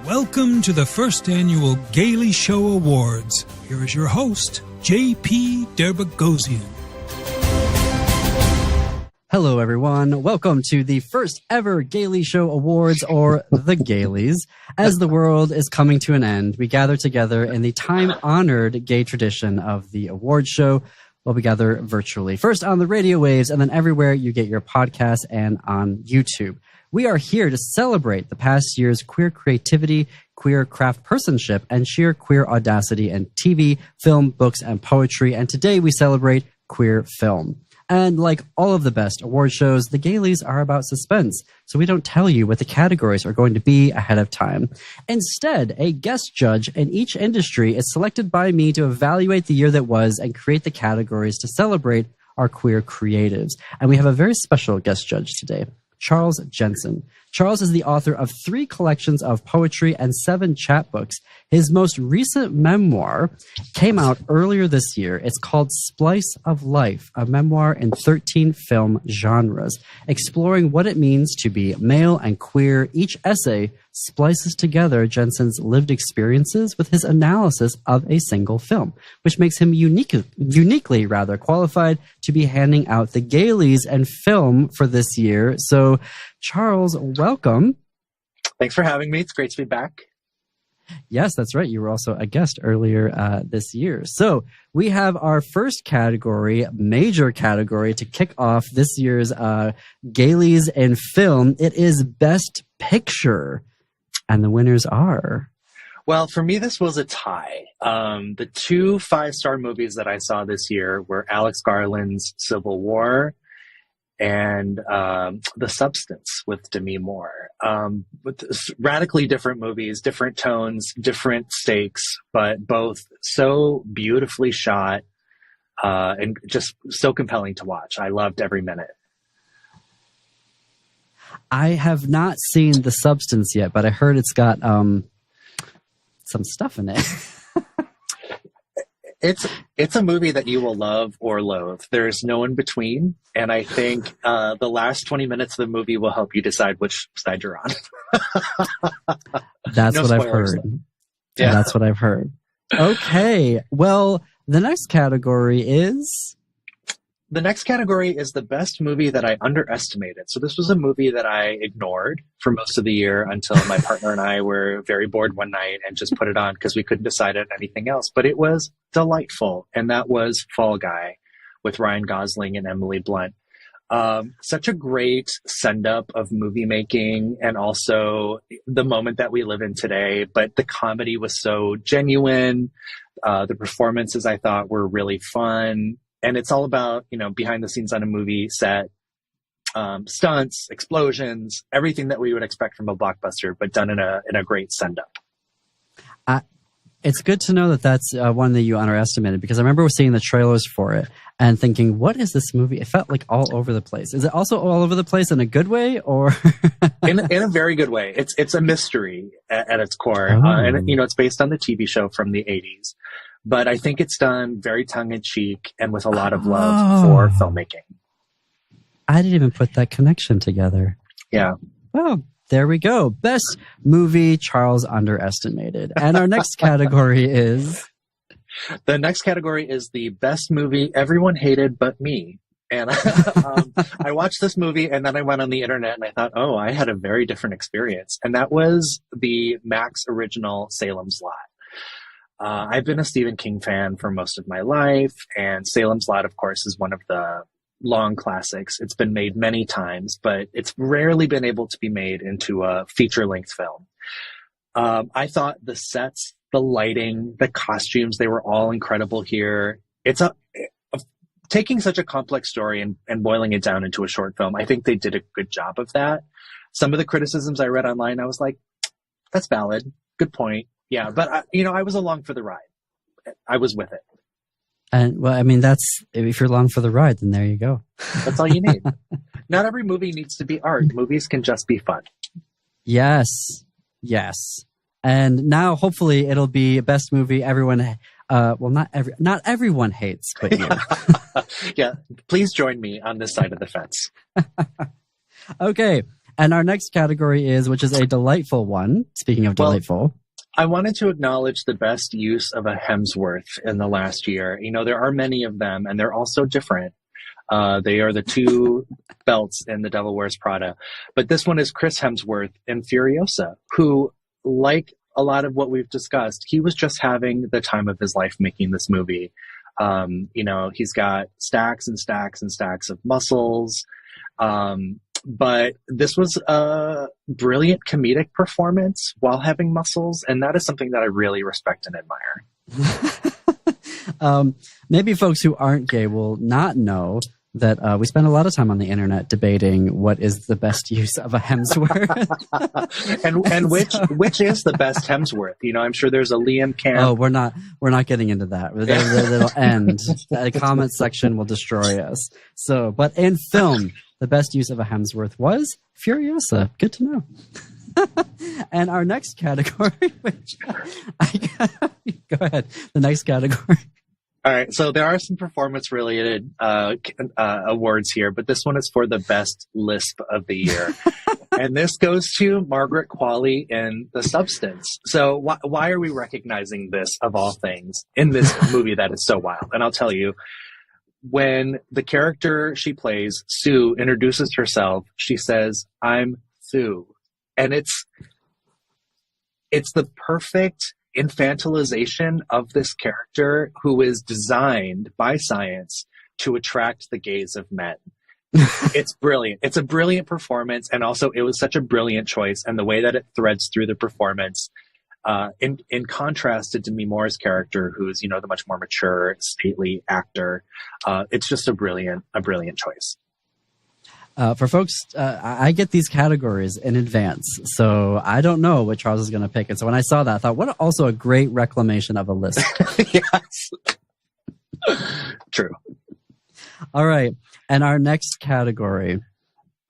Welcome to the first annual Gaily Show Awards. Here is your host, J.P. Derbagosian. Hello, everyone. Welcome to the first ever Gaily Show Awards, or the Gailies. As the world is coming to an end, we gather together in the time-honored gay tradition of the award show. We'll be gather virtually, first on the radio waves and then everywhere you get your podcasts and on YouTube. We are here to celebrate the past year's queer creativity, queer craftspersonship, and sheer queer audacity in TV, film, books, and poetry. And today we celebrate queer film. And like all of the best award shows, the Gailies are about suspense, so we don't tell you what the categories are going to be ahead of time. Instead, a guest judge in each industry is selected by me to evaluate the year that was and create the categories to celebrate our queer creatives. And we have a very special guest judge today, Charles Jensen. Charles is the author of 3 collections of poetry and 7 chapbooks. His most recent memoir came out earlier this year. It's called Splice of Life, a memoir in 13 film genres, exploring what it means to be male and queer. Each essay splices together Jensen's lived experiences with his analysis of a single film, which makes him uniquely qualified to be handing out the Gailies and film for this year. So, Charles, welcome. Thanks for having me. It's great to be back. Yes, that's right. You were also a guest earlier this year. So we have our first category, major category, to kick off this year's Gailies in film. It is Best Picture. And the winners are... Well, for me, this was a tie. The 2 5-star movies that I saw this year were Alex Garland's Civil War and The Substance with Demi Moore. With radically different movies, different tones, different stakes, but both so beautifully shot and just so compelling to watch. I loved every minute. I have not seen The Substance yet, but I heard it's got some stuff in it. It's a movie that you will love or loathe. There's no in between. And I think the last 20 minutes of the movie will help you decide which side you're on. That's what I've heard. Yeah, that's what I've heard. Okay. Well, the next category is... The next category is the best movie that I underestimated. So this was a movie that I ignored for most of the year until my partner and I were very bored one night and just put it on because we couldn't decide on anything else. But it was delightful. And that was Fall Guy with Ryan Gosling and Emily Blunt. Such a great send-up of movie making and also the moment that we live in today. But the comedy was so genuine. The performances, I thought, were really fun. And it's all about, behind the scenes on a movie set, stunts, explosions, everything that we would expect from a blockbuster, but done in a great send-up. It's good to know that that's one that you underestimated, because I remember seeing the trailers for it and thinking, what is this movie? It felt like all over the place. Is it also all over the place in a good way, or? in a very good way. It's a mystery at its core. Oh. And it's based on the TV show from the 80s. But I think it's done very tongue-in-cheek and with a lot of love for filmmaking. I didn't even put that connection together. Yeah. Well, there we go. Best movie Charles underestimated. And our next category is... The next category is the best movie everyone hated but me. And I watched this movie and then I went on the internet and I thought, I had a very different experience. And that was the Max original Salem's Lot. I've been a Stephen King fan for most of my life, and Salem's Lot, of course, is one of the long classics. It's been made many times, but it's rarely been able to be made into a feature-length film. I thought the sets, the lighting, the costumes, they were all incredible here. It's taking such a complex story and boiling it down into a short film. I think they did a good job of that. Some of the criticisms I read online, I was like, that's valid. Good point. Yeah, but I was along for the ride. I was with it. And well, I mean, if you're along for the ride, then there you go. That's all you need. Not every movie needs to be art. Movies can just be fun. Yes. And now, hopefully, it'll be best movie everyone. Not everyone hates, but you. Yeah, please join me on this side of the fence. Okay. And our next category which is a delightful one. Speaking of delightful. I wanted to acknowledge the best use of a Hemsworth in the last year. You know, there are many of them, and they're all so different. They are the two belts in The Devil Wears Prada. But this one is Chris Hemsworth in Furiosa, who, like a lot of what we've discussed, he was just having the time of his life making this movie. You know, he's got stacks and stacks and stacks of muscles. But this was a brilliant comedic performance while having muscles. And that is something that I really respect and admire. Maybe folks who aren't gay will not know that we spend a lot of time on the internet debating what is the best use of a Hemsworth. and which is the best Hemsworth. You know, I'm sure there's a Liam Camp. Oh, we're not getting into that. It'll end. The comment section will destroy us. So, but in film, the best use of a Hemsworth was Furiosa. Good to know. And our next category, which go ahead. The next category. All right, so there are some performance-related awards here, but this one is for the best lisp of the year. And this goes to Margaret Qualley in The Substance. So why are we recognizing this, of all things, in this movie that is so wild? And I'll tell you, when the character she plays, Sue, introduces herself, she says, "I'm Sue." And it's the perfect infantilization of this character who is designed by science to attract the gaze of men. It's brilliant. It's a brilliant performance. And also it was such a brilliant choice. And the way that it threads through the performance, in contrast to Demi Moore's character, who's, you know, the much more mature, stately actor, it's just a brilliant choice. For folks, I get these categories in advance, so I don't know what Charles is going to pick. And so when I saw that, I thought, what also a great reclamation of a list. Yes. True. All right. And our next category.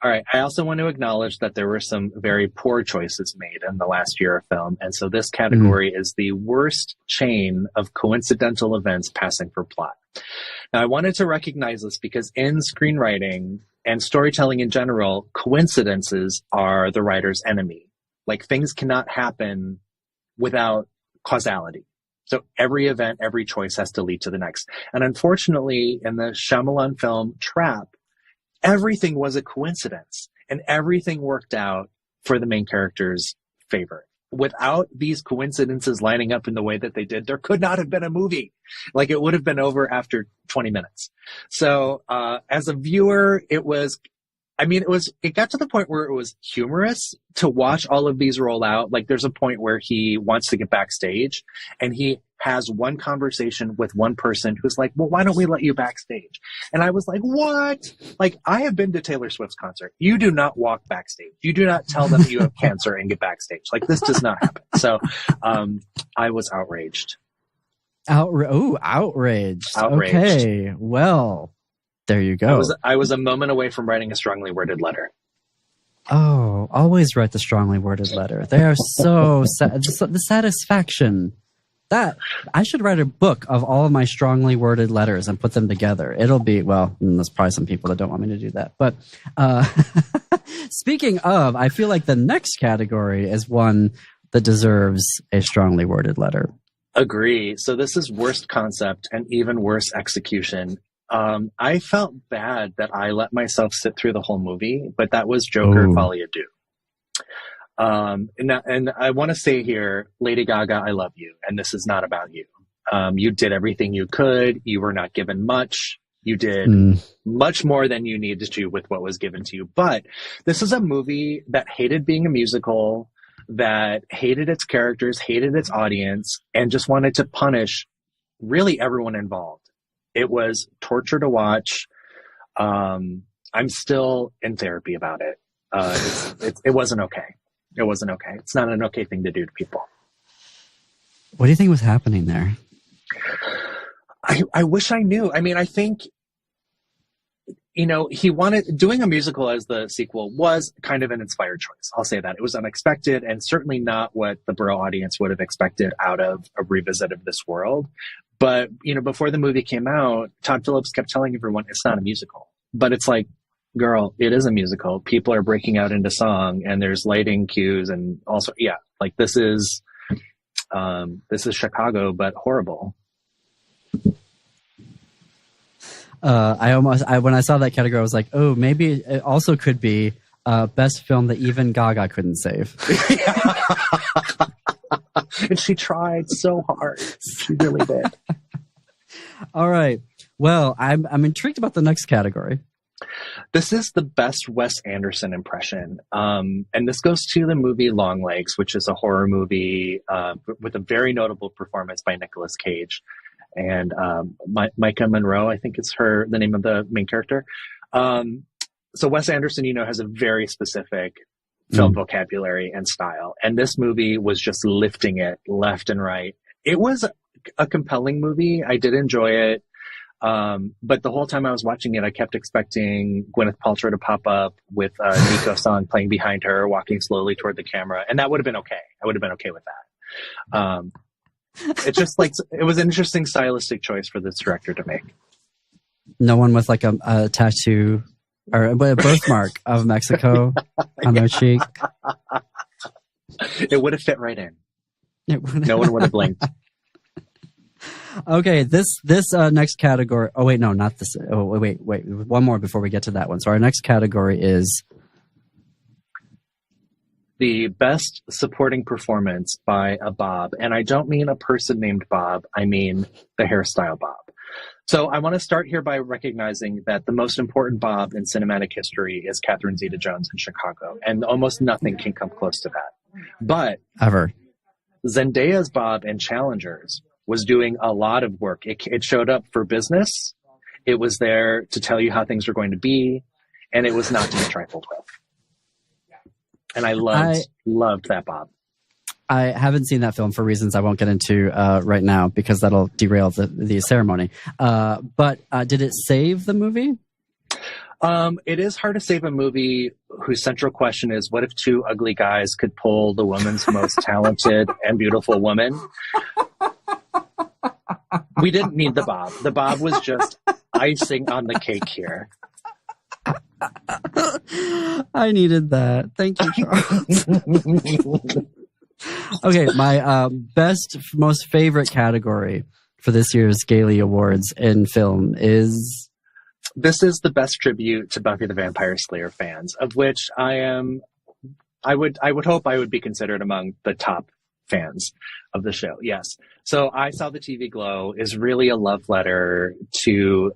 All right. I also want to acknowledge that there were some very poor choices made in the last year of film. And so this category is the worst chain of coincidental events passing for plot. Now, I wanted to recognize this because in screenwriting and storytelling in general, coincidences are the writer's enemy. Like, things cannot happen without causality. So every event, every choice has to lead to the next. And unfortunately, in the Shyamalan film Trap, everything was a coincidence and everything worked out for the main character's favor. Without these coincidences lining up in the way that they did, there could not have been a movie. Like, it would have been over after 20 minutes. So, as a viewer, it got to the point where it was humorous to watch all of these roll out. Like, there's a point where he wants to get backstage and he has one conversation with one person who's like, well, why don't we let you backstage? And I was like, what? Like, I have been to Taylor Swift's concert. You do not walk backstage. You do not tell them you have cancer and get backstage. Like, this does not happen. So, I was outraged. Outraged. Okay. Well, there you go. I was a moment away from writing a strongly worded letter. Oh, always write the strongly worded letter. They are so the satisfaction. That I should write a book of all of my strongly worded letters and put them together. It'll be, well, there's probably some people that don't want me to do that. But speaking of, I feel like the next category is one that deserves a strongly worded letter. Agree. So this is worst concept and even worse execution. I felt bad that I let myself sit through the whole movie, but that was Joker Folie à Deux. And I want to say here, Lady Gaga, I love you. And this is not about you. You did everything you could. You were not given much. You did much more than you needed to with what was given to you. But this is a movie that hated being a musical, that hated its characters, hated its audience, and just wanted to punish really everyone involved. It was torture to watch. I'm still in therapy about it. It wasn't okay. It wasn't okay. It's not an okay thing to do to people. What do you think was happening there? I wish I knew. I mean, I think, you know, doing a musical as the sequel was kind of an inspired choice. I'll say that. It was unexpected and certainly not what the Burrow audience would have expected out of a revisit of this world. But, you know, before the movie came out, Todd Phillips kept telling everyone it's not a musical. But it's like, girl, it is a musical. People are breaking out into song, and there's lighting cues, and also, yeah, like this is Chicago, but horrible. When I saw that category, I was like, oh, maybe it also could be best film that even Gaga couldn't save. And she tried so hard. She really did. All right. Well, I'm intrigued about the next category. This is the best Wes Anderson impression. And this goes to the movie Longlegs, which is a horror movie with a very notable performance by Nicolas Cage. And Micah Monroe, I think is the name of the main character. So Wes Anderson, has a very specific film vocabulary and style. And this movie was just lifting it left and right. It was a compelling movie. I did enjoy it. But the whole time I was watching it, I kept expecting Gwyneth Paltrow to pop up with a Nico song playing behind her, walking slowly toward the camera. And that would have been okay. I would have been okay with that. It's just like, it was an interesting stylistic choice for this director to make. No one with like a tattoo or a birthmark of Mexico on their cheek. It would have fit right in. No one would have blinked. Okay, this next category. Oh wait, no, not this. Oh wait. One more before we get to that one. So our next category is the best supporting performance by a Bob. And I don't mean a person named Bob. I mean the hairstyle Bob. So I want to start here by recognizing that the most important Bob in cinematic history is Catherine Zeta-Jones in Chicago. And almost nothing can come close to that. But ever. Zendaya's Bob in Challengers was doing a lot of work. It showed up for business. It was there to tell you how things were going to be. And it was not to be trifled with. And I loved that Bob. I haven't seen that film for reasons I won't get into right now because that'll derail the ceremony. But did it save the movie? It is hard to save a movie whose central question is, what if two ugly guys could pull the woman's most talented and beautiful woman? We didn't need the Bob. The Bob was just icing on the cake here. I needed that. Thank you, Charles. Okay, my most favorite category for this year's Gaily Awards in film is... This is the best tribute to Buffy the Vampire Slayer fans, of which I would hope I would be considered among the top fans of the show. Yes. So I Saw the TV Glow is really a love letter to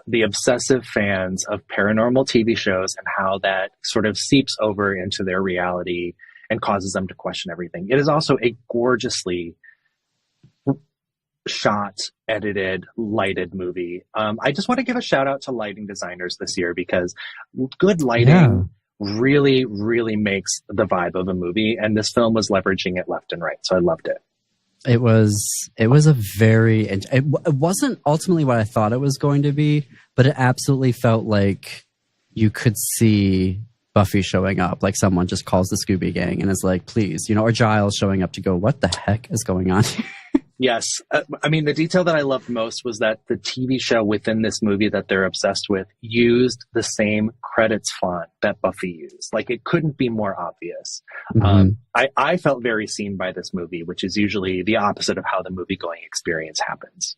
the obsessive fans of paranormal TV shows and how that sort of seeps over into their reality and causes them to question everything. It is also a gorgeously shot, edited, lighted movie. I just want to give a shout out to lighting designers this year because good lighting really, really makes the vibe of a movie. And this film was leveraging it left and right. So I loved it. It was a very, it wasn't ultimately what I thought it was going to be, but it absolutely felt like you could see Buffy showing up, like someone just calls the Scooby Gang and is like, please, or Giles showing up to go, what the heck is going on here? Yes. I mean, the detail that I loved most was that the TV show within this movie that they're obsessed with used the same credits font that Buffy used. Like, it couldn't be more obvious. Mm-hmm. I felt very seen by this movie, which is usually the opposite of how the movie-going experience happens.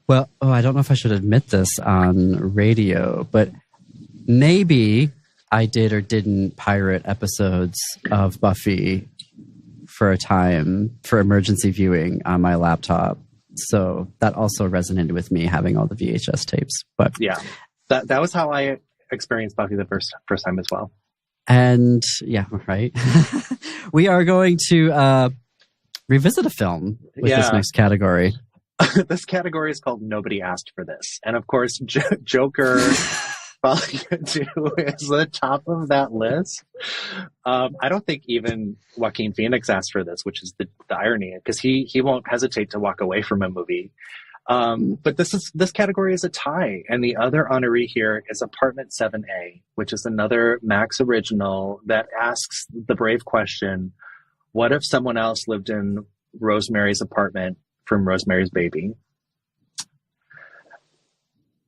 Well, I don't know if I should admit this on radio, but maybe I did or didn't pirate episodes of Buffy for a time for emergency viewing on my laptop. So that also resonated with me having all the VHS tapes. But yeah, that was how I experienced Buffy the first time as well. And yeah, right. We are going to revisit a film with this next category. This category is called Nobody Asked for This. And of course, Joker probably is the top of that list. I don't think even Joaquin Phoenix asked for this, which is the irony, because he won't hesitate to walk away from a movie. But this category is a tie, and the other honoree here is Apartment 7A, which is another Max original that asks the brave question: what if someone else lived in Rosemary's apartment from Rosemary's Baby?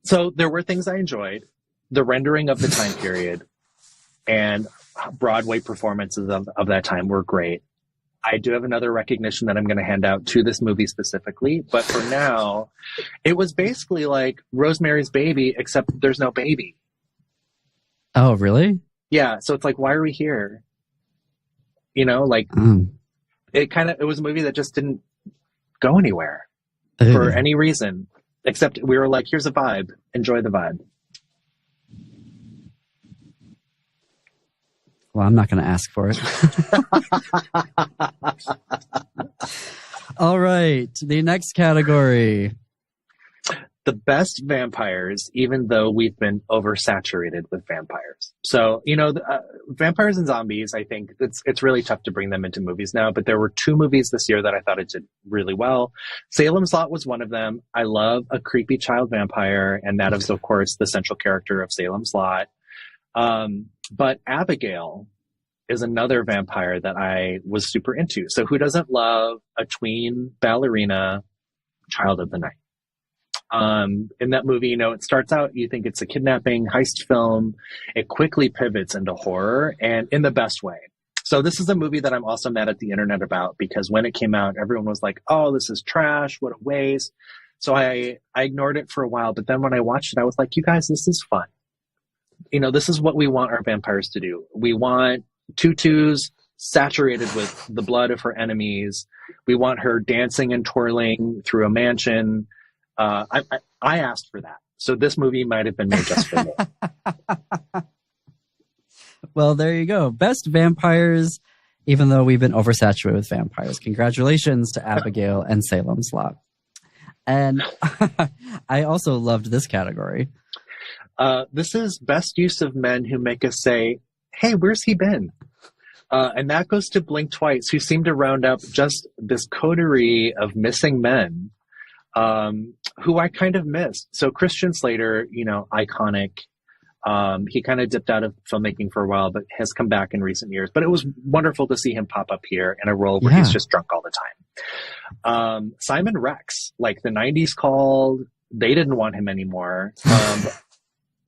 So there were things I enjoyed. the rendering of the time period and Broadway performances of that time were great. I do have another recognition that I'm going to hand out to this movie specifically, but for now, it was basically like Rosemary's Baby, except there's no baby. Oh, really? Yeah, so it's like, why are we here? You know, like, it was a movie that just didn't go anywhere for any reason, except we were like, here's a vibe, enjoy the vibe. Well, I'm not going to ask for it. All right. The next category. The best vampires, even though we've been oversaturated with vampires. So, you know, vampires and zombies, I think it's really tough to bring them into movies now, but there were 2 movies this year that I thought it did really well. Salem's Lot was one of them. I love a creepy child vampire, and that is, of course, the central character of Salem's Lot. But Abigail is another vampire that I was super into. So who doesn't love a tween ballerina child of the night? In that movie, you know, it starts out, you think it's a kidnapping heist film. It quickly pivots into horror, and in the best way. So this is a movie that I'm also mad at the internet about, because when it came out, everyone was like, oh, this is trash. What a waste. So I ignored it for a while. But then when I watched it, I was like, you guys, this is fun. You know, this is what we want our vampires to do. We want tutus saturated with the blood of her enemies. We want her dancing and twirling through a mansion. I asked for that. So this movie might have been made just for me. Well, there you go. Best vampires, even though we've been oversaturated with vampires. Congratulations to Abigail and Salem's Lot. And I also loved this category. This is best use of men who make us say, hey, where's he been? And that goes to Blink Twice, who seem to round up just this coterie of missing men who I kind of missed. So Christian Slater, you know, iconic. He kind of dipped out of filmmaking for a while, but has come back in recent years. But it was wonderful to see him pop up here in a role where he's just drunk all the time. Simon Rex, like the 90s called, they didn't want him anymore.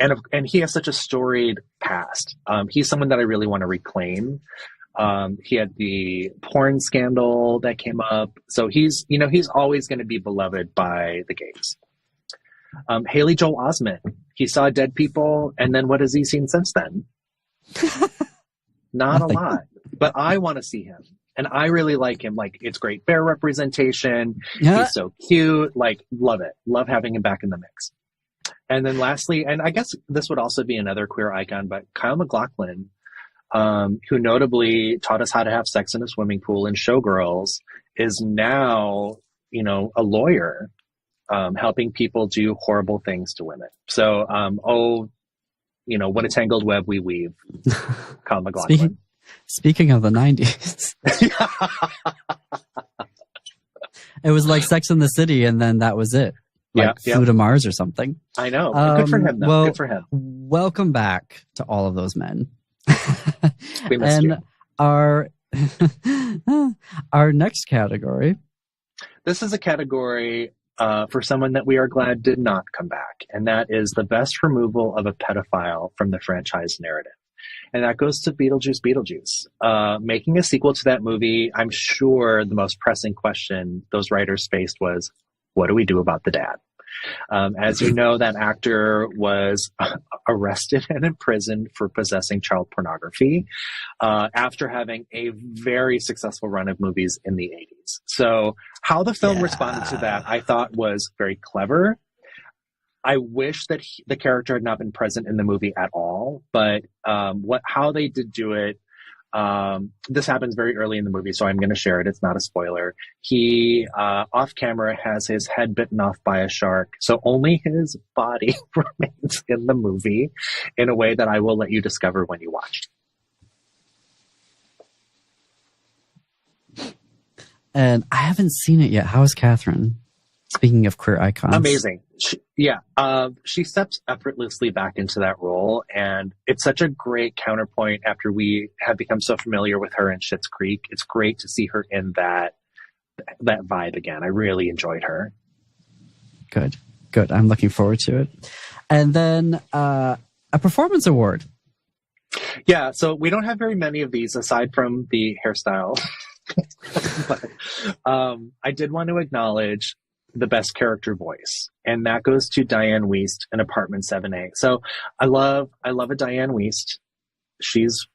And he has such a storied past. He's someone that I really want to reclaim. He had the porn scandal that came up. So he's always going to be beloved by the gays. Haley Joel Osment, he saw Dead People, and then what has he seen since then? Not a lot. But I want to see him. And I really like him. Like, it's great bear representation. Yeah. He's so cute. Like, love it. Love having him back in the mix. And then lastly, and I guess this would also be another queer icon, but Kyle MacLachlan, who notably taught us how to have sex in a swimming pool in Showgirls, is now, you know, a lawyer, helping people do horrible things to women. So, you know, what a tangled web we weave. Kyle MacLachlan. Speaking of the 90s. It was like Sex in the City, and then that was it. Like Flew to Mars or something. I know. Good for him, though. Well, good for him. Welcome back to all of those men. We missed you. Our next category. This is a category for someone that we are glad did not come back, and that is the best removal of a pedophile from the franchise narrative. And that goes to Beetlejuice. Making a sequel to that movie, I'm sure the most pressing question those writers faced was, what do we do about the dad? As you know, that actor was arrested and imprisoned for possessing child pornography after having a very successful run of movies in the 80s. So how the film responded to that, I thought was very clever. I wish that the character had not been present in the movie at all, but how they did do it, this happens very early in the movie, so I'm going to share it. It's not a spoiler. He, off camera, has his head bitten off by a shark, so only his body remains in the movie in a way that I will let you discover when you watch. And I haven't seen it yet. How is Catherine? Speaking of queer icons. Amazing. She steps effortlessly back into that role, and it's such a great counterpoint after we have become so familiar with her in Schitt's Creek. It's great to see her in that vibe again. I really enjoyed her. Good. I'm looking forward to it. And then a performance award. Yeah, so we don't have very many of these aside from the hairstyle. But I did want to acknowledge the best character voice, and that goes to Diane Wiest in Apartment 7A. So I love a Diane Wiest. She's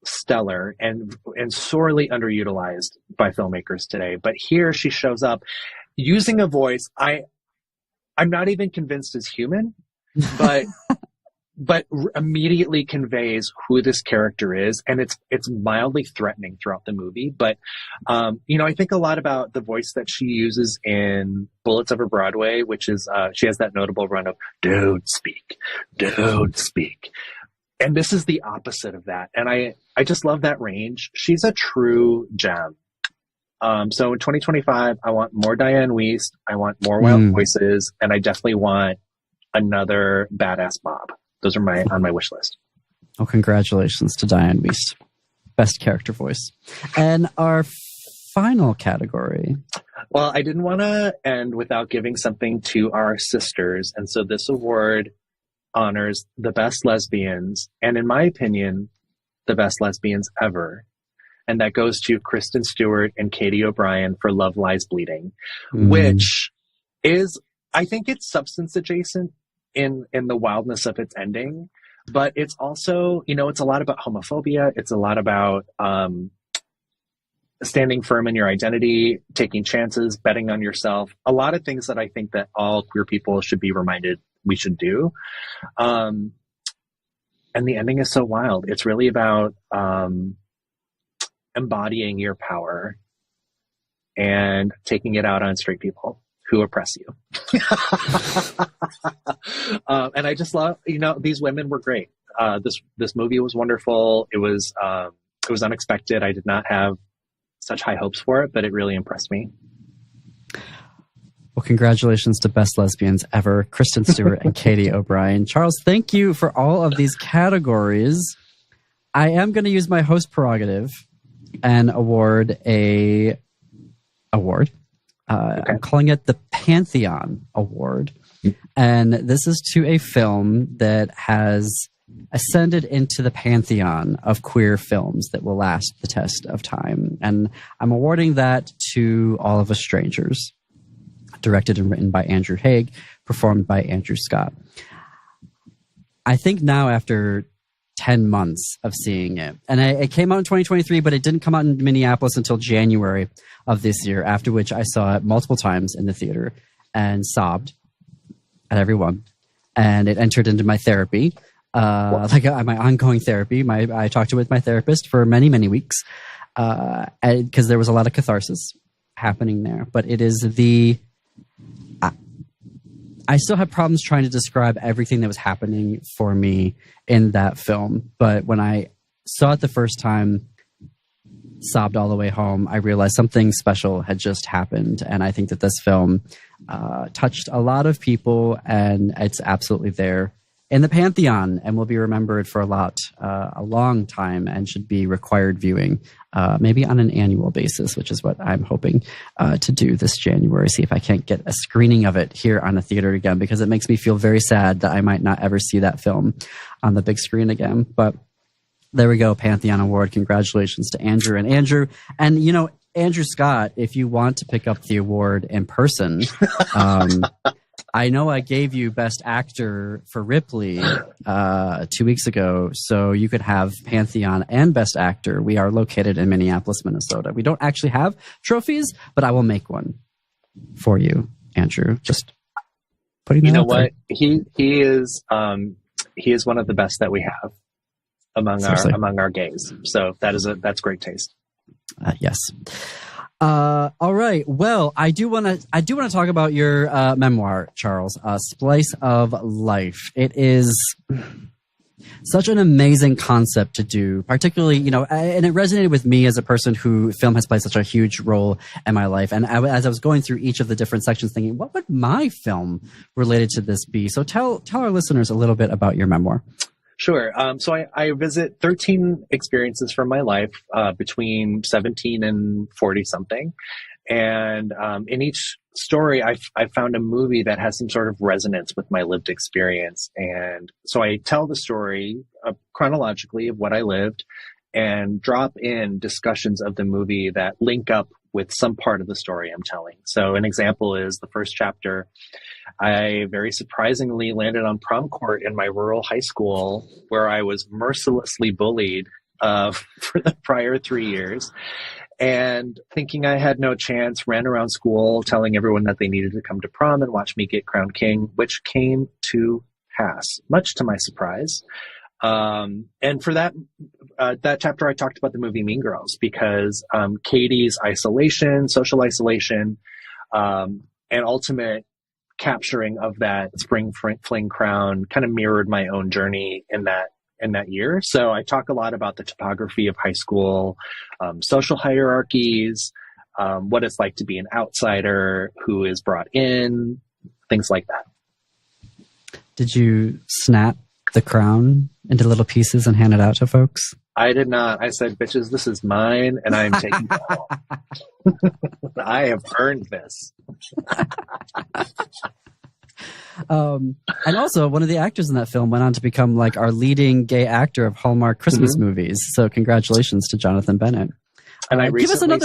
stellar and sorely underutilized by filmmakers today. But here she shows up using a voice I'm not even convinced is human, but immediately conveys who this character is, and it's mildly threatening throughout the movie. But I think a lot about the voice that she uses in Bullets Over Broadway, which is she has that notable run of "Don't speak, don't speak," and this is the opposite of that. And I just love that range. She's a true gem. So in 2025, I want more Diane Wiest. I want more wild voices, and I definitely want another badass Bob. Those are on my wish list. Oh, congratulations to Diane Wiest. Best character voice. And our final category. Well, I didn't want to end without giving something to our sisters. And so this award honors the best lesbians, and in my opinion, the best lesbians ever. And that goes to Kristen Stewart and Katie O'Brien for Love Lies Bleeding, which is, I think it's substance adjacent in the wildness of its ending, but it's also, it's a lot about homophobia. It's a lot about standing firm in your identity, taking chances, betting on yourself. A lot of things that I think that all queer people should be reminded we should do. And the ending is so wild. It's really about embodying your power and taking it out on straight people who oppress you. And I just love, these women were great. This movie was wonderful. It was unexpected. I did not have such high hopes for it, but it really impressed me. Well, congratulations to Best Lesbians Ever, Kristen Stewart and Katie O'Brien. Charles, thank you for all of these categories. I am going to use my host prerogative and award a award. Okay. I'm calling it the Pantheon Award. And this is to a film that has ascended into the pantheon of queer films that will last the test of time. And I'm awarding that to All of Us Strangers, directed and written by Andrew Haig, performed by Andrew Scott. I think now after 10 months of seeing it, and it came out in 2023, but it didn't come out in Minneapolis until January of this year, after which I saw it multiple times in the theater and sobbed at every one. And it entered into my therapy, my ongoing therapy. I talked to it with my therapist for many, many weeks because there was a lot of catharsis happening there. But it is I still have problems trying to describe everything that was happening for me in that film. But when I saw it the first time, sobbed all the way home, I realized something special had just happened. And I think that this film touched a lot of people, and it's absolutely there in the pantheon and will be remembered for a long time, and should be required viewing, maybe on an annual basis, which is what I'm hoping to do this January. See if I can't get a screening of it here on the theater again, because it makes me feel very sad that I might not ever see that film on the big screen again. But there we go, Pantheon Award. Congratulations to Andrew. And Andrew Scott, if you want to pick up the award in person, I know I gave you Best Actor for Ripley 2 weeks ago, so you could have Pantheon and Best Actor. We are located in Minneapolis, Minnesota. We don't actually have trophies, but I will make one for you, Andrew. Just putting that out there. He is one of the best that we have among our gays. So that's great taste. Yes. All right. Well, I do want to talk about your memoir, Charles, Splice of Life. It is such an amazing concept to do, particularly, and it resonated with me as a person who film has played such a huge role in my life. And as I was going through each of the different sections, thinking, what would my film related to this be? So tell our listeners a little bit about your memoir. Sure. So I visit 13 experiences from my life between 17 and 40 something. And in each story, I found a movie that has some sort of resonance with my lived experience. And so I tell the story chronologically of what I lived and drop in discussions of the movie that link up with some part of the story I'm telling. So an example is the first chapter. I very surprisingly landed on prom court in my rural high school where I was mercilessly bullied for the prior 3 years. And thinking I had no chance, ran around school telling everyone that they needed to come to prom and watch me get crowned king, which came to pass, much to my surprise. And for that chapter, I talked about the movie Mean Girls because Katie's isolation, social isolation, and ultimate capturing of that spring fling crown kind of mirrored my own journey in that year. So I talk a lot about the topography of high school, social hierarchies, what it's like to be an outsider who is brought in, things like that. Did you snap the crown into little pieces and hand it out to folks? I did not. I said, bitches, this is mine and I'm taking it home. I have earned this. And also, one of the actors in that film went on to become like our leading gay actor of Hallmark Christmas movies. So congratulations to Jonathan Bennett. And I recently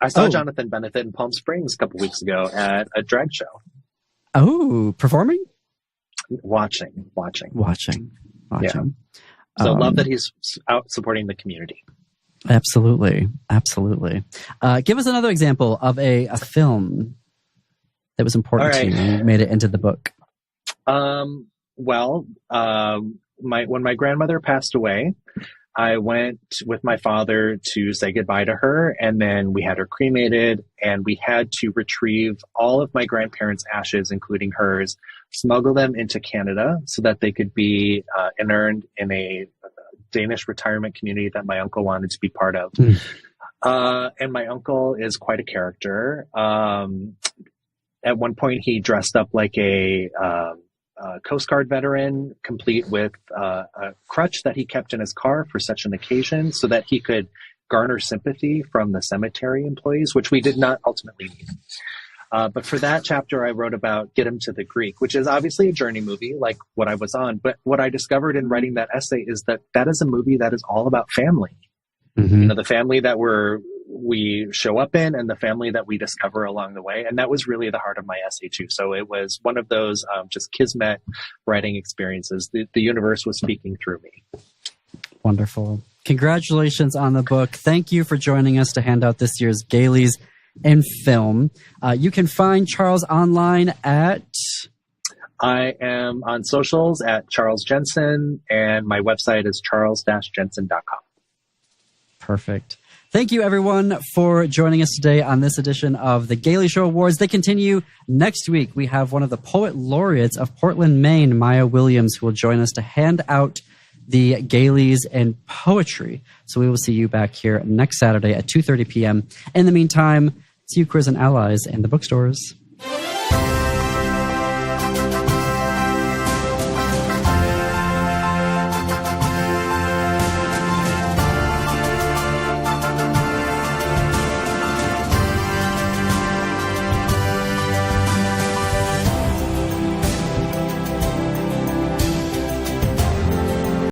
I saw Jonathan Bennett in Palm Springs a couple weeks ago at a drag show. Oh, performing? Watching. Yeah. So love that he's out supporting the community. Absolutely. Give us another example of a film that was important to you and made it into the book. When my grandmother passed away, I went with my father to say goodbye to her, and then we had her cremated, and we had to retrieve all of my grandparents' ashes, including hers, smuggle them into Canada so that they could be interned in a Danish retirement community that my uncle wanted to be part of. And my uncle is quite a character. At one point, he dressed up like a Coast Guard veteran, complete with a crutch that he kept in his car for such an occasion so that he could garner sympathy from the cemetery employees, which we did not ultimately need. But for that chapter, I wrote about Get Him to the Greek, which is obviously a journey movie like what I was on. But what I discovered in writing that essay is that is a movie that is all about family. Mm-hmm. You know, the family that we show up in and the family that we discover along the way. And that was really the heart of my essay too. So it was one of those just kismet writing experiences. The universe was speaking through me. Wonderful. Congratulations on the book. Thank you for joining us to hand out this year's Gailies in Film. You can find Charles online at... I am on socials at Charles Jensen, and my website is charles-jensen.com. Perfect. Thank you, everyone, for joining us today on this edition of the Gaily Show Awards. They continue next week. We have one of the poet laureates of Portland, Maine, Maya Williams, who will join us to hand out the Gailies in poetry. So we will see you back here next Saturday at 2:30 p.m. In the meantime, see you, queers and allies, in the bookstores.